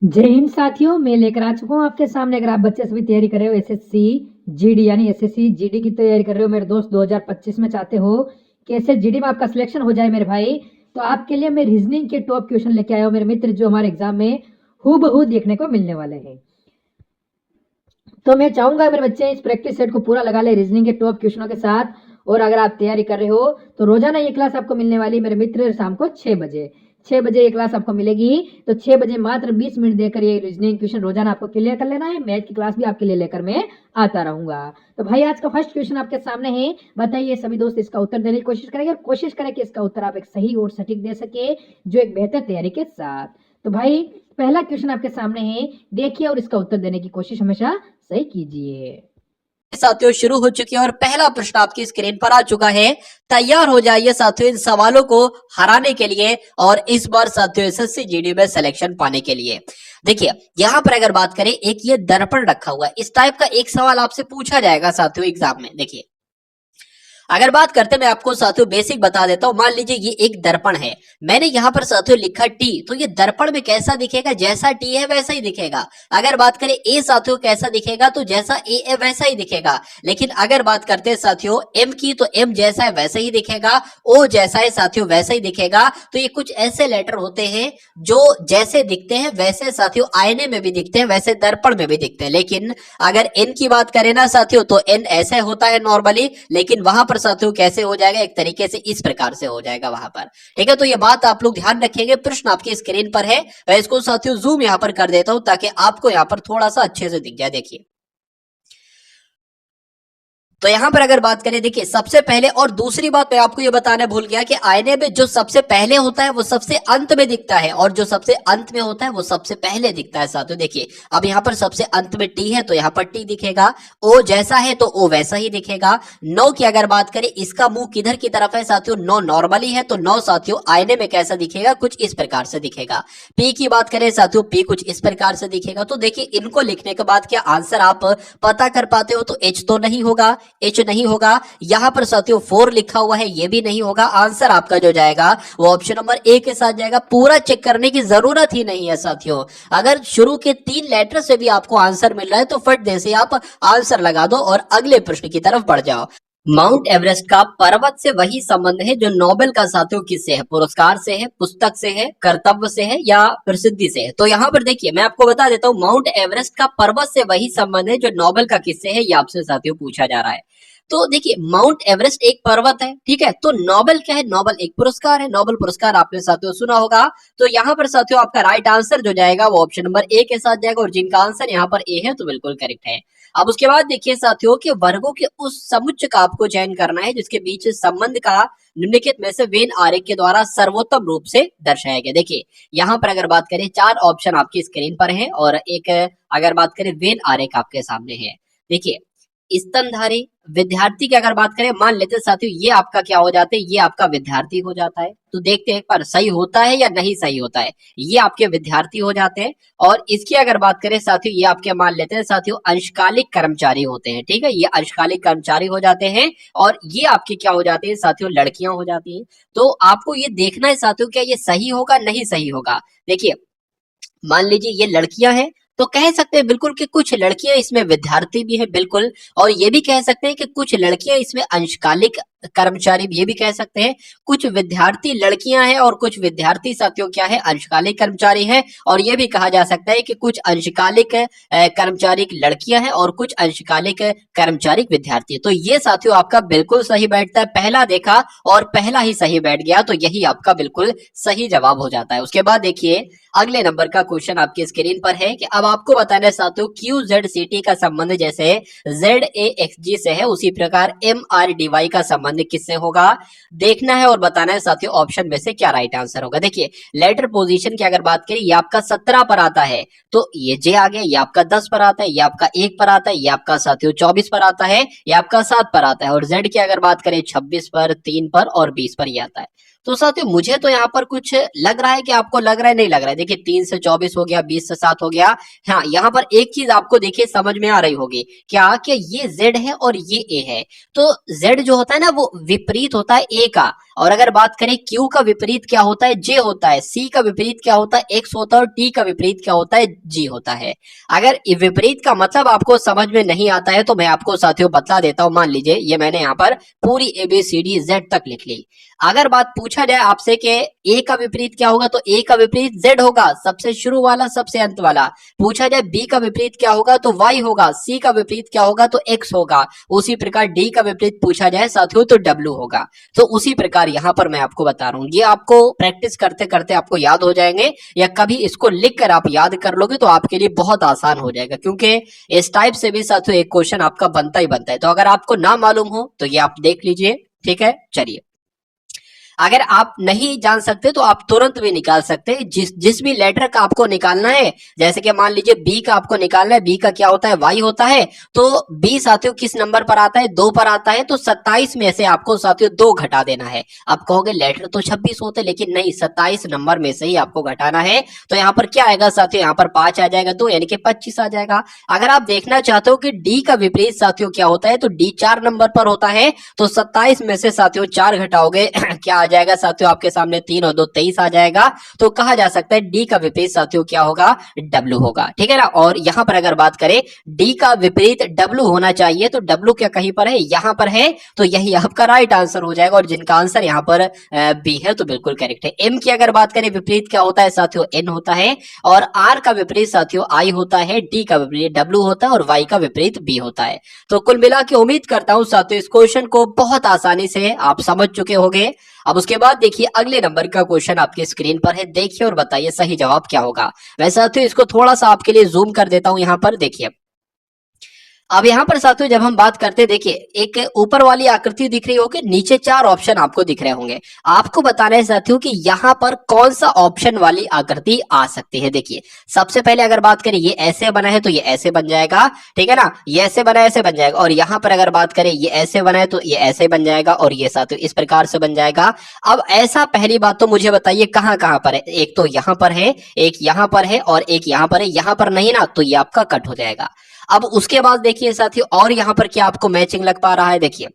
जय हिंद साथियों, मैं लेकर आ चुका हूँ आपके सामने। अगर आप बच्चे सभी तैयारी कर रहे हो एसएससी जीडी यानी एसएससी जीडी की तैयारी कर रहे हो मेरे दोस्त, 2025 में चाहते हो कि एसएससी जीडी में आपका सिलेक्शन हो जाए मेरे भाई, तो आपके लिए मैं रीजनिंग के टॉप क्वेश्चन लेके आया हूँ मेरे मित्र, जो हमारे एग्जाम में हूबहू देखने को मिलने वाले हैं। तो मैं चाहूंगा मेरे बच्चे इस प्रैक्टिस सेट को पूरा लगा ले रीजनिंग के टॉप क्वेश्चनों के साथ। और अगर आप तैयारी कर रहे हो तो रोजाना ये क्लास आपको मिलने वाली मेरे मित्र, शाम को 6 बजे। 6 बजे ये क्लास आपको मिलेगी। तो 6 बजे मात्र 20 मिनट देकर ये रीजनिंग क्वेश्चन रोजाना आपको क्लियर कर लेना है। मैथ की क्लास भी आपके लिए लेकर मैं आता रहूंगा। तो भाई आज का फर्स्ट क्वेश्चन आपके सामने है। बताइए सभी दोस्त, इसका उत्तर देने की कोशिश करेंगे और कोशिश करें कि इसका उत्तर आप एक सही और सटीक दे सके, जो एक बेहतर तैयारी के साथ। तो भाई पहला क्वेश्चन आपके सामने है, देखिए और इसका उत्तर देने की कोशिश हमेशा सही कीजिए। साथियों शुरू हो चुकी है और पहला प्रश्न आपकी स्क्रीन पर आ चुका है। तैयार हो जाइए साथियों इन सवालों को हराने के लिए और इस बार साथियों एसएससी जीडी में सिलेक्शन पाने के लिए। देखिए यहां पर अगर बात करें, एक ये दर्पण रखा हुआ है, इस टाइप का एक सवाल आपसे पूछा जाएगा साथियों एग्जाम में। देखिए अगर बात करते मैं आपको साथियों बेसिक बता देता हूं। मान लीजिए ये एक दर्पण है, मैंने यहां पर साथियों लिखा टी, तो ये दर्पण में कैसा दिखेगा, जैसा टी है वैसा ही दिखेगा। अगर बात करें ए साथियों कैसा दिखेगा, तो जैसा ए है वैसा ही दिखेगा। लेकिन अगर बात करते हैं साथियों एम की, तो एम जैसा है वैसा ही दिखेगा, ओ जैसा है साथियों वैसा ही दिखेगा। तो ये कुछ ऐसे लेटर होते हैं जो जैसे दिखते हैं वैसे साथियों आईने में भी दिखते हैं, वैसे दर्पण में भी दिखते हैं। लेकिन अगर एन की बात करें ना साथियों, तो एन ऐसे होता है नॉर्मली, लेकिन वहां पर साथियों कैसे हो जाएगा, एक तरीके से इस प्रकार से हो जाएगा वहां पर। ठीक है, तो ये बात आप लोग ध्यान रखेंगे। प्रश्न आपकी स्क्रीन पर है, मैं इसको साथियों जूम यहां पर कर देता हूं ताकि आपको यहां पर थोड़ा सा अच्छे से दिख जाए। देखिए तो यहां पर अगर बात करें, देखिए सबसे पहले, और दूसरी बात मैं आपको ये बताना भूल गया कि आईने में जो सबसे पहले होता है वो सबसे अंत में दिखता है, और जो सबसे अंत में होता है वो सबसे पहले दिखता है साथियों। देखिए अब यहां पर सबसे अंत में टी है तो यहां पर टी दिखेगा, ओ जैसा है तो ओ वैसा ही दिखेगा। नो की अगर बात करें, इसका मुंह किधर की तरफ है साथियों, नो नॉर्मली है, तो नो साथियों आईने में कैसा दिखेगा, कुछ इस प्रकार से दिखेगा। पी की बात करें साथियों, पी कुछ इस प्रकार से दिखेगा। तो देखिए इनको लिखने के बाद क्या आंसर आप पता कर पाते हो, तो एच तो नहीं होगा, एच नहीं होगा। यहां पर साथियों 4 लिखा हुआ है, ये भी नहीं होगा। आंसर आपका जो जाएगा वो ऑप्शन नंबर ए के साथ जाएगा। पूरा चेक करने की जरूरत ही नहीं है साथियों। अगर शुरू के 3 लेटर से भी आपको आंसर मिल रहा है तो फट दे से आप आंसर लगा दो और अगले प्रश्न की तरफ बढ़ जाओ। माउंट एवरेस्ट का पर्वत से वही संबंध है जो नोबेल का साथियों किससे है, पुरस्कार से है, पुस्तक से है, कर्तव्य से है या प्रसिद्धि से है। तो यहाँ पर देखिए मैं आपको बता देता हूँ, माउंट एवरेस्ट का पर्वत से वही संबंध है जो नोबेल का किससे है, ये आपसे साथियों पूछा जा रहा है। तो देखिए माउंट एवरेस्ट एक पर्वत है, ठीक है, तो नोबेल क्या है, नोबेल एक पुरस्कार है, नोबेल पुरस्कार आपने साथियों सुना होगा। तो यहाँ पर साथियों आपका राइट आंसर जो जाएगा वो ऑप्शन नंबर ए के साथ जाएगा, और जिनका आंसर यहाँ पर ए है तो बिल्कुल करेक्ट है। अब उसके बाद देखिए साथियों कि वर्गों के उस समुच्चय का आपको चयन करना है जिसके बीच संबंध का निम्नलिखित में से वेन आरेख के द्वारा सर्वोत्तम रूप से दर्शाया गया। देखिए यहाँ पर अगर बात करें 4 ऑप्शन आपकी स्क्रीन पर है, और एक अगर बात करें वेन आरेख आपके सामने है। देखिए स्तनधारी विद्यार्थी की अगर बात करें, मान लेते साथियों ये आपका क्या हो जाता है, ये आपका विद्यार्थी हो जाता है। तो देखते हैं एक बार सही होता है या नहीं सही होता है। ये आपके विद्यार्थी हो जाते हैं। और इसकी अगर बात करें साथियों, ये आपके मान लेते हैं साथियों अंशकालिक कर्मचारी होते हैं, ठीक है, ये अंशकालिक कर्मचारी हो जाते हैं। और ये आपके क्या हो जाते हैं साथियों, लड़कियां हो जाती हैं। तो आपको ये देखना है साथियों क्या ये सही होगा नहीं सही होगा। देखिए मान लीजिए ये लड़कियां हैं, तो कह सकते हैं बिल्कुल कि कुछ लड़कियां इसमें विद्यार्थी भी है बिल्कुल, और ये भी कह सकते हैं कि कुछ लड़कियां इसमें अंशकालिक कर्मचारी, ये भी कह सकते हैं। कुछ विद्यार्थी लड़कियां हैं और कुछ विद्यार्थी साथियों क्या है, अंशकालिक कर्मचारी हैं। और ये भी कहा जा सकता है कि कुछ अंशकालिक कर्मचारी लड़कियां हैं और कुछ अंशकालिक कर्मचारी विद्यार्थी है। तो ये साथियों आपका बिल्कुल सही बैठता है, पहला देखा और पहला ही सही बैठ गया, तो यही आपका बिल्कुल सही जवाब हो जाता है। उसके बाद देखिए अगले नंबर का क्वेश्चन आपकी स्क्रीन पर है कि अब आपको बताना है साथियों क्यू जेड सी टी का संबंध जैसे जेड ए एक्स जी से है, उसी प्रकार एम आर डी वाई का संबंध किससे होगा, देखना है और बताना है साथियों ऑप्शन में से क्या राइट आंसर होगा। देखिए लेटर पोजीशन की अगर बात करें, ये आपका 17 पर आता है, तो ये जे आ गया, ये आपका 10 पर आता है, ये आपका 1 पर आता है, ये आपका साथियों 24 पर आता है, ये आपका 7 पर आता है। और जेड की अगर बात करें 26 पर, 3 पर और 20 पर ही आता है। तो साथियों मुझे तो यहाँ पर कुछ लग रहा है कि आपको लग रहा है नहीं लग रहा है। देखिए 3 से 24 हो गया, 20 से 7 हो गया। हाँ यहाँ पर एक चीज आपको देखिए समझ में आ रही होगी क्या, कि ये Z है और ये A है। तो Z जो होता है ना वो विपरीत होता है A का, और अगर बात करें Q का विपरीत क्या होता है, J होता है, C का विपरीत क्या होता है, X होता है, और T का विपरीत क्या होता है, G होता है। अगर विपरीत का मतलब आपको समझ में नहीं आता है तो मैं आपको साथियों बता देता हूं। मान लीजिए ये मैंने यहाँ पर पूरी ABCD Z तक लिख ली। अगर बात पूछा जाए आपसे कि A का विपरीत क्या होगा, तो A का विपरीत Z होगा, सबसे शुरू वाला सबसे अंत वाला। पूछा जाए B का विपरीत क्या होगा, तो Y होगा। C का विपरीत क्या होगा, तो X होगा। उसी प्रकार D का विपरीत पूछा जाए साथियों तो W होगा। तो उसी प्रकार यहाँ पर मैं आपको बता रहा हूँ, ये आपको प्रैक्टिस करते करते आपको याद हो जाएंगे, या कभी इसको लिख कर आप याद कर लोगे तो आपके लिए बहुत आसान हो जाएगा, क्योंकि इस टाइप से भी साथियों एक क्वेश्चन आपका बनता ही बनता है। तो अगर आपको ना मालूम हो तो ये आप देख लीजिए, ठीक है। चलिए, अगर आप नहीं जान सकते तो आप तुरंत भी निकाल सकते हैं। जिस भी लेटर का आपको निकालना है, जैसे कि मान लीजिए बी का आपको निकालना है, बी का क्या होता है, वाई होता है। तो बी साथियों किस नंबर पर आता है, 2 पर आता है। तो 27 में से आपको साथियों 2 घटा देना है। आप कहोगे लेटर तो 26 होते, लेकिन नहीं, 27 नंबर में से ही आपको घटाना है। तो यहाँ पर क्या आएगा साथियों, यहाँ पर 5 आ जाएगा, 2 यानी कि 25 आ जाएगा। अगर आप देखना चाहते हो कि डी का विपरीत साथियों क्या होता है, तो डी 4 नंबर पर होता है। तो 27 में से साथियों 4 घटाओगे क्या आ जाएगा साथियों, आपके सामने 3 और 2 23 आ जाएगा। तो कहा जा सकता है डी का विपरीत साथियों क्या होगा, डब्ल्यू होगा, ठीक है ना। और यहां पर अगर बात करें डी का विपरीत डब्ल्यू होना चाहिए, तो डब्ल्यू क्या कहीं पर है, यहां पर है। तो यही आपका राइट आंसर हो जाएगा। और जिनका आंसर यहां पर बी है तो बिल्कुल करेक्ट है। एम की अगर बात करें विपरीत क्या होता है साथियों, एन होता है। और आर का विपरीत साथियों आई होता है, डी का विपरीत डब्ल्यू होता है, और वाई का विपरीत बी होता है। तो कुल मिला के उम्मीद करता हूं साथियों इस क्वेश्चन को बहुत आसानी से आप समझ चुके होंगे। अब उसके बाद देखिए अगले नंबर का क्वेश्चन आपके स्क्रीन पर है, देखिए और बताइए सही जवाब क्या होगा। वैसे साथियों इसको थोड़ा सा आपके लिए जूम कर देता हूं, यहां पर देखिए। अब यहाँ पर साथियों जब हम बात करते हैं, देखिए एक ऊपर वाली आकृति दिख रही होगी, नीचे 4 ऑप्शन आपको दिख रहे होंगे। आपको बताना है साथियों कि यहाँ पर कौन सा ऑप्शन वाली आकृति आ सकती है। देखिए सबसे पहले अगर बात करें ये ऐसे बना है तो ये ऐसे बन जाएगा, ठीक है ना। ये ऐसे बना है, ऐसे बन जाएगा। और यहाँ पर अगर बात करें ये ऐसे बना है तो ये ऐसे बन जाएगा, और ये साथियों इस प्रकार से बन जाएगा। अब ऐसा पहली बात तो मुझे बताइए कहाँ कहाँ पर है। एक तो यहाँ पर है, एक यहाँ पर है, और एक यहाँ पर है। यहाँ पर नहीं ना, तो ये आपका कट हो जाएगा। अब उसके बाद देखिए साथियों, और यहां पर क्या आपको मैचिंग लग पा रहा है, देखिए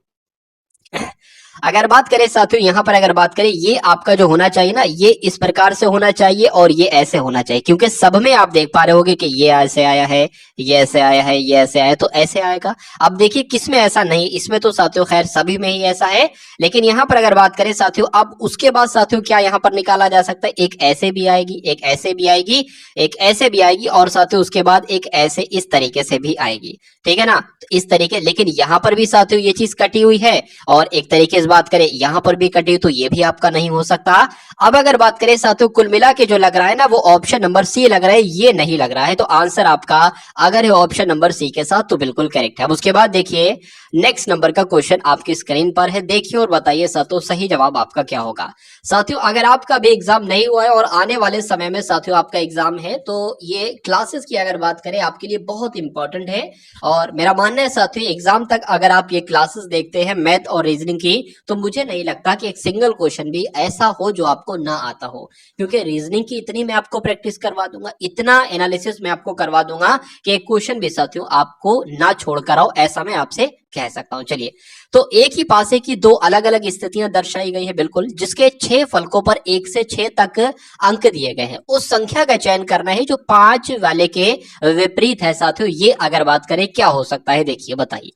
अगर बात करें साथियों यहां पर अगर बात करें, ये आपका जो होना चाहिए ना, ये इस प्रकार से होना चाहिए और ये ऐसे होना चाहिए, क्योंकि सब में आप देख पा रहे होगे कि ये ऐसे आया है, ये ऐसे आया है, ये ऐसे आया है, तो ऐसे आएगा। अब देखिए किसमें ऐसा नहीं, इसमें तो साथियों खैर सभी में ही ऐसा है। लेकिन यहां पर अगर बात करें साथियों, अब उसके बाद साथियों क्या यहां पर निकाला जा सकता है, एक ऐसे भी आएगी, एक ऐसे भी आएगी, एक ऐसे भी आएगी, और साथियों उसके बाद एक ऐसे इस तरीके से भी आएगी, ठीक है ना। तो इस तरीके, लेकिन यहां पर भी साथियों ये चीज कटी हुई है, और एक तरीके से बात करें यहां पर भी कटी, तो ये भी आपका नहीं हो सकता। अब अगर बात करें साथियों कुल मिला के जो लग रहा है ना, वो ऑप्शन नंबर सी लग रहा है, ये नहीं लग रहा है। तो आंसर आपका अगर है ऑप्शन नंबर सी के साथ तो बिल्कुल करेक्ट है। अब उसके बाद देखिए नेक्स्ट नंबर का क्वेश्चन आपकी स्क्रीन पर है, देखिए और बताइए साथियों सही जवाब आपका क्या होगा। साथियों अगर आपका भी एग्जाम नहीं हुआ है और आने वाले समय में साथियों आपका एग्जाम है, तो ये क्लासेस की अगर बात करें आपके लिए बहुत इंपॉर्टेंट है। और मेरा मानना है साथियों एग्जाम तक अगर आप ये क्लासेस देखते हैं मैथ और रीजनिंग की, तो मुझे नहीं लगता कि एक सिंगल क्वेश्चन भी ऐसा हो जो आपको ना आता हो, क्योंकि रीजनिंग की इतनी मैं आपको प्रैक्टिस करवा दूंगा, इतना एनालिसिस मैं आपको करवा दूंगा कि एक क्वेश्चन भी साथियों आपको ना छोड़ कर आओ, ऐसा मैं आपसे कह सकता हूं। चलिए, तो एक ही पासे की 2 अलग अलग स्थितियां दर्शाई गई है, बिल्कुल, जिसके 6 फलकों पर 1 से 6 तक अंक दिए गए हैं। उस संख्या का चयन करना है जो 5 वाले के विपरीत है। साथियों ये अगर बात करें क्या हो सकता है, देखिए बताइए।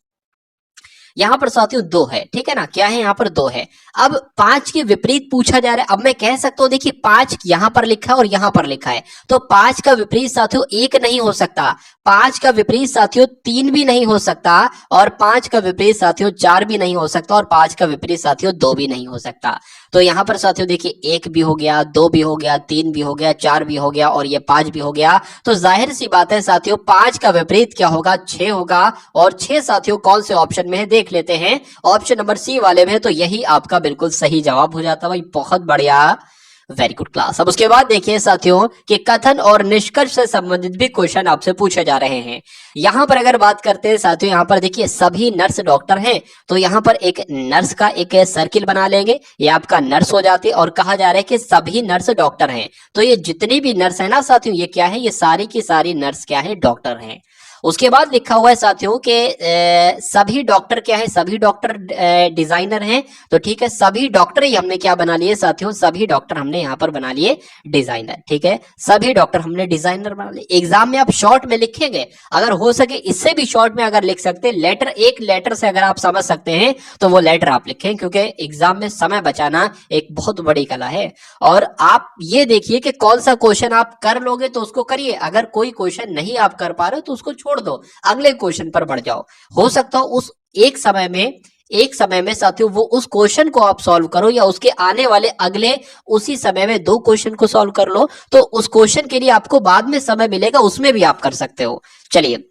यहां पर साथियों 2 है, ठीक है ना, क्या है यहाँ पर 2 है। अब 5 के विपरीत पूछा जा रहा है। अब मैं कह सकता हूं देखिए 5 यहां पर लिखा है और यहां पर लिखा है, तो 5 का विपरीत साथियों 1 नहीं हो सकता, 5 का विपरीत साथियों 3 भी नहीं हो सकता, और 5 का विपरीत साथियों 4 भी नहीं हो सकता, और 5 का विपरीत साथियों 2 भी नहीं हो सकता। तो यहां पर साथियों देखिए 1 भी हो गया, 2 भी हो गया, 3 भी हो गया, 4 भी हो गया, और ये 5 भी हो गया। तो जाहिर सी बात है साथियों 5 का विपरीत क्या होगा, 6 होगा। और 6 साथियों कौन से ऑप्शन में है देख लेते हैं, ऑप्शन नंबर सी वाले में, तो यही आपका बिल्कुल सही जवाब हो जाता है भाई, बहुत बढ़िया, वेरी गुड क्लास। अब उसके बाद देखिए साथियों कि कथन और निष्कर्ष से संबंधित भी क्वेश्चन आपसे पूछे जा रहे हैं। यहां पर अगर बात करते हैं साथियों, यहां पर देखिए सभी नर्स डॉक्टर हैं, तो यहां पर एक नर्स का एक सर्किल बना लेंगे, ये आपका नर्स हो जाती है। और कहा जा रहा है कि सभी नर्स डॉक्टर हैं, तो ये जितनी भी नर्स है ना साथियों, ये क्या है, ये सारी की सारी नर्स क्या है, डॉक्टर हैं। उसके बाद लिखा हुआ है साथियों कि सभी डॉक्टर क्या है, सभी डॉक्टर डिजाइनर हैं। तो ठीक है, सभी डॉक्टर ही हमने क्या बना लिए साथियों, सभी डॉक्टर हमने यहाँ पर बना लिए डिजाइनर। ठीक है, सभी डॉक्टर हमने डिजाइनर बना लिए। एग्जाम में आप शॉर्ट में लिखेंगे, अगर हो सके इससे भी शॉर्ट में अगर लिख सकते, लेटर एक लेटर से अगर आप समझ सकते हैं तो वो लेटर आप लिखें, क्योंकि एग्जाम में समय बचाना एक बहुत बड़ी कला है। और आप ये देखिए कि कौन सा क्वेश्चन आप कर लोगे तो उसको करिए, अगर कोई क्वेश्चन नहीं आप कर पा रहे हो तो उसको छोड़ दो, अगले क्वेश्चन पर बढ़ जाओ। हो सकता हो उस एक समय में साथियों वो उस क्वेश्चन को आप सॉल्व करो, या उसके आने वाले अगले उसी समय में 2 क्वेश्चन को सॉल्व कर लो, तो उस क्वेश्चन के लिए आपको बाद में समय मिलेगा, उसमें भी आप कर सकते हो। चलिए,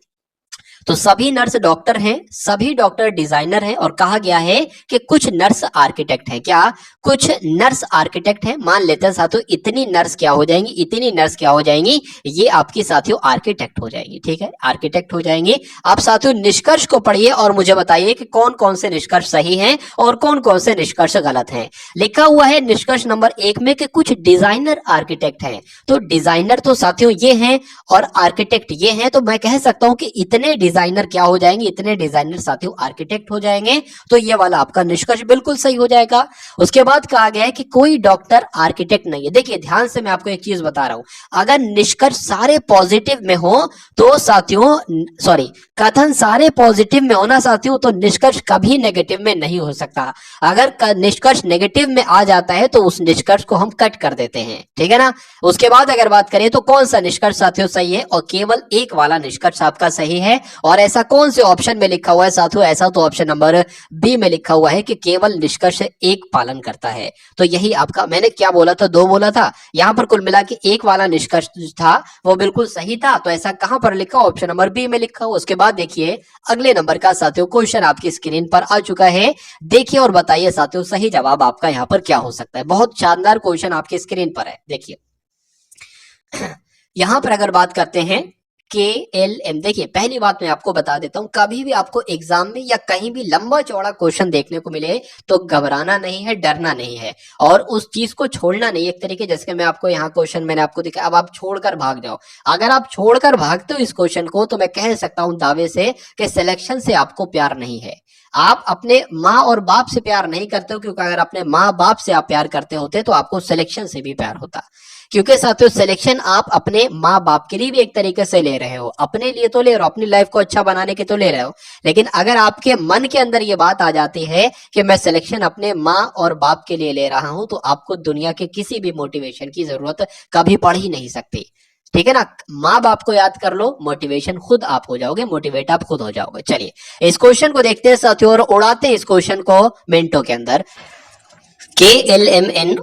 तो सभी नर्स डॉक्टर हैं, सभी डॉक्टर डिजाइनर हैं, और कहा गया है कि कुछ नर्स आर्किटेक्ट हैं। क्या? कुछ नर्स आर्किटेक्ट हैं। मान लेते हैं साथियों इतनी नर्स क्या हो जाएंगी, इतनी नर्स क्या हो जाएंगी, ये आपकी साथियों आर्किटेक्ट हो जाएंगी। ठीक है, आर्किटेक्ट हो जाएंगी। आप साथियों निष्कर्ष को पढ़िए और मुझे बताइए कि कौन कौन से निष्कर्ष सही हैं और कौन कौन से निष्कर्ष गलत हैं। लिखा हुआ है निष्कर्ष नंबर 1 में कि कुछ डिजाइनर आर्किटेक्ट हैं। तो डिजाइनर तो साथियों ये हैं और आर्किटेक्ट ये हैं, तो मैं कह सकता हूं कि इतने डिजाइनर क्या हो जाएंगे, इतने डिजाइनर साथियों आर्किटेक्ट हो जाएंगे। तो ये वाला आपका निष्कर्ष बिल्कुल सही हो जाएगा। उसके बाद कहा गया है कि कोई डॉक्टर आर्किटेक्ट नहीं है। देखिए ध्यान से मैं आपको एक चीज बता रहा हूं, अगर निष्कर्ष सारे पॉजिटिव में हो तो साथियों, सॉरी, कथन सारे पॉजिटिव में होना साथियों, तो निष्कर्ष कभी नेगेटिव में नहीं हो सकता। अगर निष्कर्ष नेगेटिव में आ जाता है तो उस निष्कर्ष को हम कट कर देते हैं। ठीक है ना। उसके बाद अगर बात करें तो कौन सा निष्कर्ष साथियों सही है, और केवल एक वाला निष्कर्ष आपका सही है। और ऐसा कौन से ऑप्शन में लिखा हुआ है साथियों, ऐसा तो ऑप्शन नंबर बी में लिखा हुआ है कि केवल निष्कर्ष एक पालन करता है। तो यही आपका, मैंने क्या बोला था, 2 बोला था, यहां पर कुल मिला के एक वाला निष्कर्ष था वो बिल्कुल सही था। तो ऐसा कहां पर लिखा, ऑप्शन नंबर बी में लिखा हुआ। उसके बाद देखिए अगले नंबर का साथियों क्वेश्चन आपकी स्क्रीन पर आ चुका है। देखिए और बताइए साथियों सही जवाब आपका यहां पर क्या हो सकता है। बहुत शानदार क्वेश्चन आपकी स्क्रीन पर है। देखिए यहां पर अगर बात करते हैं KLM, देखिए पहली बात मैं आपको बता देता हूं, कभी भी आपको एग्जाम में या कहीं भी लंबा चौड़ा क्वेश्चन देखने को मिले तो घबराना नहीं है, डरना नहीं है, और उस चीज को छोड़ना नहीं। एक तरीके जैसे मैं आपको यहाँ क्वेश्चन मैंने आपको दिखाया, अब आप छोड़कर भाग जाओ। अगर आप छोड़कर भागते हो इस क्वेश्चन को तो मैं कह सकता हूं दावे से कि सिलेक्शन से आपको प्यार नहीं है। आप अपने माँ और बाप से प्यार नहीं करते हो, क्योंकि अगर अपने माँ बाप से आप प्यार करते होते तो आपको सिलेक्शन से भी प्यार होता। क्योंकि साथियों सिलेक्शन आप अपने माँ बाप के लिए भी एक तरीके से ले रहे हो, अपने लिए तो ले रहे हो, अपनी लाइफ को अच्छा बनाने के तो ले रहे हो। लेकिन अगर आपके मन के अंदर ये बात आ जाती है कि मैं सिलेक्शन अपने माँ और बाप के लिए ले रहा हूं, तो आपको दुनिया के किसी भी मोटिवेशन की जरूरत कभी पड़ ही नहीं सकती। ठीक है ना। माँ बाप को याद कर लो, मोटिवेशन खुद आप हो जाओगे, मोटिवेट आप खुद हो जाओगे। चलिए इस क्वेश्चन को देखते हैं साथियों और उड़ाते हैं इस क्वेश्चन को मिनटों के अंदर। KLMNOPQR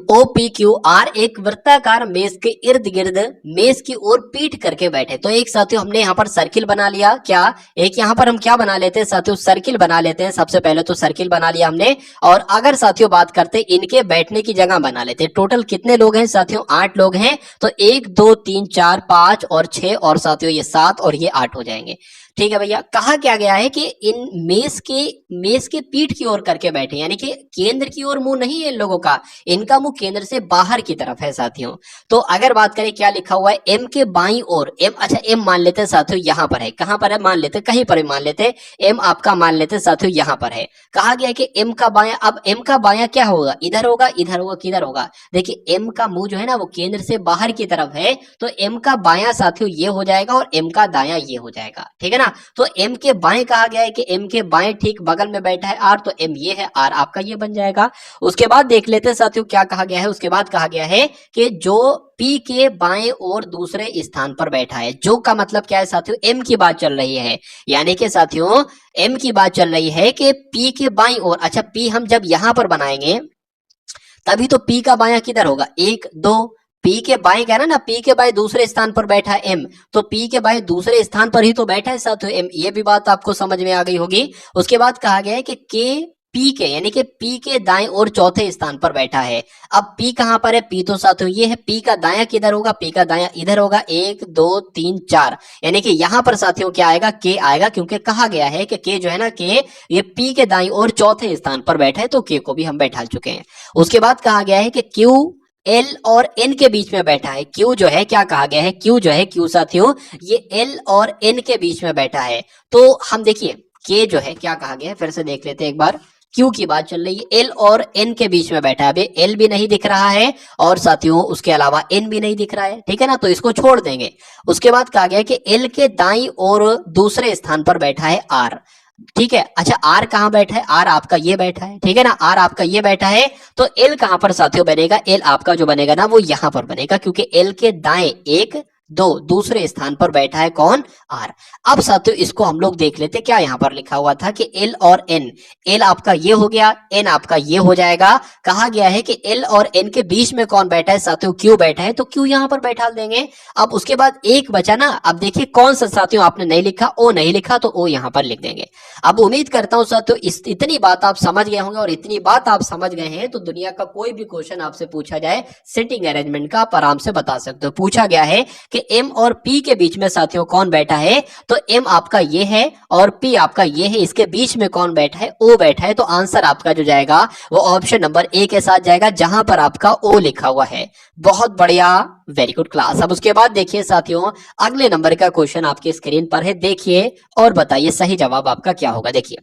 एक वृत्ताकार मेज के इर्द गिर्द मेज की ओर पीठ करके बैठे। तो एक साथियों हमने यहाँ पर सर्किल बना लिया। क्या एक यहाँ पर हम क्या बना लेते हैं साथियों, सर्किल बना लेते हैं। सबसे पहले तो सर्किल बना लिया हमने, और अगर साथियों बात करते हैं इनके बैठने की जगह बना लेते हैं। टोटल कितने लोग हैं साथियों, 8 लोग हैं। तो 1 2 3 4 5 और 6 और साथियों ये 7 और ये 8 हो जाएंगे। ठीक है भैया। कहा क्या गया है कि इन मेज के पीठ की ओर करके बैठे, यानी कि केंद्र की ओर मुंह नहीं है इन लोगों का, इनका मुंह केंद्र से बाहर की तरफ है साथियों। तो अगर बात करें क्या लिखा हुआ है, एम के बाईं ओर, एम, अच्छा एम मान लेते हैं साथियों यहाँ पर है, कहां पर है मान लेते, कहीं पर मान लेते, एम आपका मान लेते साथियों यहाँ पर है। कहा गया है कि एम का बायां, अब एम का बायां क्या होगा, इधर होगा, इधर होगा, किधर होगा। देखिए एम का मुंह जो है ना वो केंद्र से बाहर की तरफ है, तो एम का बायां साथियों ये हो जाएगा और एम का दायां ये हो जाएगा। ठीक है ना। तो एम के बाएं कहा गया है कि एम के बाएं ठीक बगल में बैठा है आर, तो एम ये है, आर आपका ये बन जाएगा। उसके बाद देख लेते हैं साथियों क्या कहा गया है। उसके बाद कहा गया है कि जो पी के बाएं और दूसरे स्थान पर बैठा है, जो का मतलब क्या है साथियों, एम की बात चल रही है, यानी कि साथियों एम की बात चल रही है कि पी के बाईं ओर, अच्छा पी हम जब यहां पर बनाएंगे तभी तो पी का बायां किधर होगा, 1 2, पी के बाएं कह रहा ना, पी के बाएं दूसरे स्थान पर बैठा है एम, तो पी के बाएं दूसरे स्थान पर ही तो बैठा है साथियों एम, ये भी बात आपको समझ में आ गई होगी। उसके बाद कहा गया है कि के पी के, यानी कि पी के दाएं और चौथे स्थान पर बैठा है। अब पी कहां पर है, पी तो साथियों ये है, पी का दायां किधर होगा, पी का दायां इधर होगा, 1 2 3 4, यानी कि यहां पर साथियों क्या आएगा, के आएगा, क्योंकि कहा गया है कि के जो है ना, के ये पी के दाएं और चौथे स्थान पर बैठा है, तो के को भी हम बैठा चुके हैं। उसके बाद कहा गया है कि क्यू एल और एन के बीच में बैठा है। क्यू जो है क्या कहा गया है, क्यू जो है, क्यू साथियों ये एल और एन के बीच में बैठा है। तो हम देखिए के जो है क्या कहा गया है, फिर से देख लेते हैं एक बार। क्यू की बात चल रही है, एल और एन के बीच में बैठा है। अभी एल भी नहीं दिख रहा है और साथियों उसके अलावा एन भी नहीं दिख रहा है, ठीक है ना, तो इसको छोड़ देंगे। उसके बाद कहा गया कि एल के दाईं और दूसरे स्थान पर बैठा है आर, ठीक है। अच्छा आर कहां बैठा है, आर आपका ये बैठा है, ठीक है ना, आर आपका ये बैठा है। तो एल कहां पर साथियों बनेगा, एल आपका जो बनेगा ना वो यहां पर बनेगा, क्योंकि एल के दाएं एक दो दूसरे स्थान पर बैठा है कौन, आर। अब साथियों इसको हम लोग देख लेते, क्या यहां पर लिखा हुआ था कि एल और एन, एल आपका ये हो गया, एन आपका ये हो जाएगा। कहा गया है कि एल और एन के बीच में कौन बैठा है साथियों, क्यू बैठा है, तो क्यू यहां पर बैठा देंगे। अब उसके बाद एक बचा ना, अब देखिए कौन सा साथियों आपने नहीं लिखा, ओ नहीं लिखा, तो ओ यहां पर लिख देंगे। अब उम्मीद करता हूं साथियों इतनी बात आप समझ गए होंगे, और इतनी बात आप समझ गए हैं तो दुनिया का कोई भी क्वेश्चन आपसे पूछा जाए सिटिंग अरेंजमेंट का आप आराम से बता सकते हो। पूछा गया है कि एम और पी के बीच में साथियों कौन बैठा है, तो एम आपका ये है और पी आपका ये है, इसके बीच में कौन बैठा है, ओ बैठा है। तो आंसर आपका जो जाएगा वो ऑप्शन नंबर ए के साथ जाएगा, जहां पर आपका ओ लिखा हुआ है। बहुत बढ़िया, वेरी गुड क्लास। अब उसके बाद देखिए साथियों अगले नंबर का क्वेश्चन आपके स्क्रीन पर है, देखिए और बताइए सही जवाब आपका क्या होगा। देखिए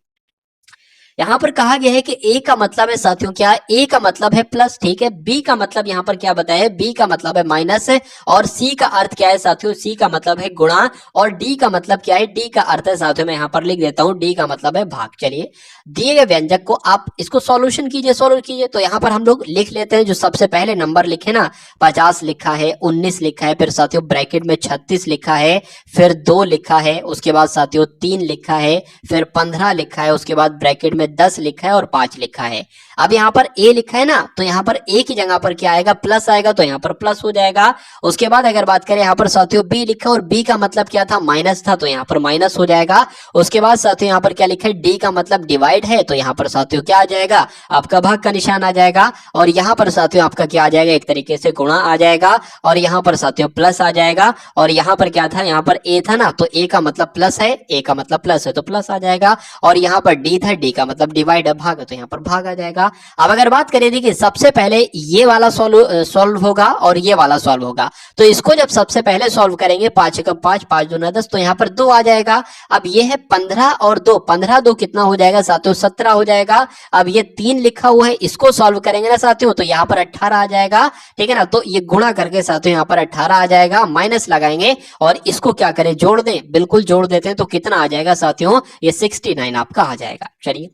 यहां पर कहा गया है कि ए का मतलब है साथियों क्या, ए का मतलब है प्लस, ठीक है। बी का मतलब यहां पर क्या बताया है, बी का मतलब है माइनस, और सी का अर्थ क्या है साथियों, सी का मतलब है गुणा, और डी का मतलब क्या है, डी का अर्थ है साथियों मैं यहां पर लिख देता हूं, डी का मतलब है भाग। चलिए दिए गए व्यंजक को आप इसको सॉल्यूशन कीजिए, सॉल्व कीजिए। तो यहां पर हम लोग लिख लेते हैं, जो सबसे पहले नंबर लिखे ना, 50 लिखा है, 19 लिखा है, फिर साथियों ब्रैकेट में 36 लिखा है, फिर 2 लिखा है, उसके बाद साथियों 3 लिखा है, फिर 15 लिखा है, उसके बाद ब्रैकेट में 10 लिखा है और 5 लिखा है। अब यहाँ पर ए लिखा है ना, तो यहाँ पर ए की जगह पर क्या आएगा, प्लस आएगा, तो यहाँ पर प्लस हो जाएगा। उसके बाद अगर बात करें यहाँ पर साथियों बी लिखा और बी का मतलब क्या था, माइनस था, तो यहाँ पर माइनस हो जाएगा। उसके बाद साथियों यहाँ पर क्या लिखा है, डी का मतलब डिवाइड है, तो यहाँ पर साथियों क्या आ जाएगा, आपका भाग का निशान आ जाएगा। और यहाँ पर साथियों आपका क्या आ जाएगा, एक तरीके से गुणा आ जाएगा, और यहाँ पर साथियों प्लस आ जाएगा। और यहाँ पर क्या था, यहाँ पर ए था ना, तो ए का मतलब प्लस है, ए का मतलब प्लस है तो प्लस आ जाएगा। और यहाँ पर डी था, डी का मतलब डिवाइड है, भाग है, तो यहाँ पर भाग आ जाएगा। अब अगर बात करें देखिए सबसे पहले ये वाला सॉल्व होगा और ये वाला सॉल्व होगा, तो इसको जब सबसे पहले सॉल्व करेंगे 5 का 5, 5 दूना 10, तो यहाँ पर 2 आ जाएगा। अब ये है 15 और 2, 15 2 कितना हो जाएगा साथियों, 17 हो जाएगा। अब ये 3 लिखा हुआ है, इसको सॉल्व करेंगे ना साथियों, तो यहाँ पर 18 आ जाएगा, ठीक है ना। तो ये गुणा करके साथियों यहाँ पर 18 आ जाएगा, माइनस लगाएंगे और इसको क्या करें, जोड़ दें, बिल्कुल जोड़ देते हैं, तो कितना आ जाएगा साथियों, ये 69 आपका आ जाएगा। चलिए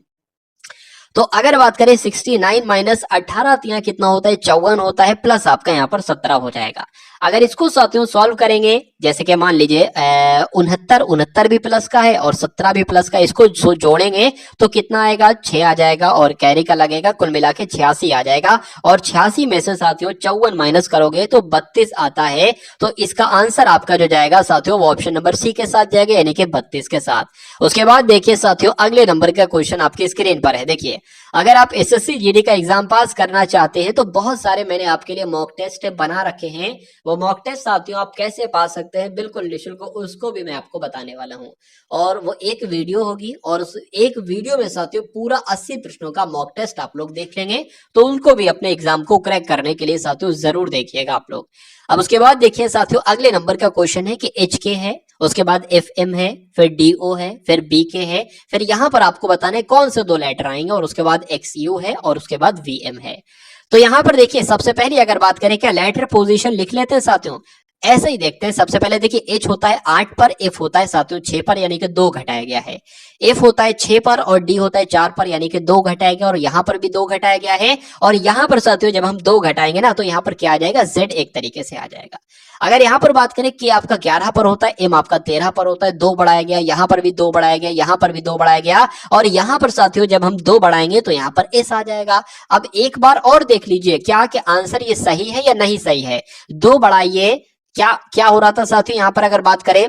तो अगर बात करें 69 माइनस 18 कितना होता है, 54 होता है, प्लस आपका यहाँ पर 17 हो जाएगा। अगर इसको साथियों सॉल्व करेंगे, जैसे कि मान लीजिए 69 भी प्लस का है और 17 भी प्लस का, इसको जोड़ेंगे तो कितना आएगा, 6 आ जाएगा, और कैरी का लगेगा, कुल मिला के 86 आ जाएगा। और 86 में से साथियों 54 माइनस करोगे तो 32 आता है। तो इसका आंसर आपका जो जाएगा साथियों वो ऑप्शन नंबर सी के साथ जाएगा, यानी कि 32 के साथ। उसके बाद देखिए साथियों अगले नंबर का क्वेश्चन आपकी स्क्रीन पर है। देखिए अगर आप एसएससी जीडी का एग्जाम पास करना चाहते हैं तो बहुत सारे मैंने आपके लिए मॉक टेस्ट बना रखे हैं। वो मॉक टेस्ट साथियों आप कैसे पा सकते हैं बिल्कुल निःशुल्क, उसको भी मैं आपको बताने वाला हूं। और वो एक वीडियो होगी, और उस एक वीडियो में साथियों पूरा 80 प्रश्नों का मॉक टेस्ट आप लोग देख लेंगे, तो उनको भी अपने एग्जाम को क्रैक करने के लिए साथियों जरूर देखिएगा आप लोग। अब उसके बाद देखिए साथियों अगले नंबर का क्वेश्चन है कि HK है, उसके बाद FM है, फिर DO है, फिर BK है, फिर यहां पर आपको बताना है कौन से 2 लेटर आएंगे, और उसके बाद XU है, और उसके बाद VM है। तो यहां पर देखिए सबसे पहले अगर बात करें क्या लेटर पोजीशन लिख लेते हैं साथियों, ऐसे ही देखते हैं। सबसे पहले देखिए H होता है 8 पर, F होता है साथियों 6 पर, यानी कि 2 घटाया गया है। F होता है 6 पर और D होता है 4 पर, यानी कि 2 घटाया गया, और यहां पर भी 2 घटाया गया है। और यहां पर साथियों जब हम 2 घटाएंगे ना, तो यहां पर क्या आ जाएगा, Z एक तरीके से आ जाएगा। अगर यहां पर बात करें कि आपका 11 पर होता है, M आपका 13 पर होता है, 2 बढ़ाया गया, यहां पर भी 2 बढ़ाया गया, यहां पर भी 2 बढ़ाया गया, और यहां पर साथियों जब हम 2 बढ़ाएंगे तो यहां पर S आ जाएगा। अब एक बार और देख लीजिए क्या कि आंसर ये सही है या नहीं सही है। 2 बढ़ाइए, क्या क्या हो रहा था साथियों यहां पर अगर बात करें,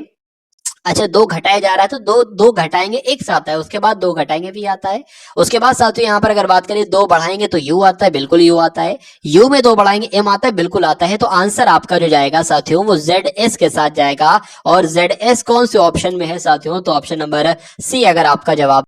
अच्छा 2 घटाया जा रहा है, तो 2 घटाएंगे X आता है, उसके बाद 2 घटाएंगे V आता है। उसके बाद साथियों यहां पर अगर बात करें 2 बढ़ाएंगे तो U आता है, बिल्कुल U आता है। U में 2 बढ़ाएंगे M आता है, बिल्कुल आता है। तो आंसर आपका जो जाएगा साथियों वो ZS के साथ जाएगा। और ZS कौन से ऑप्शन में है साथियों, तो ऑप्शन नंबर C अगर आपका जवाब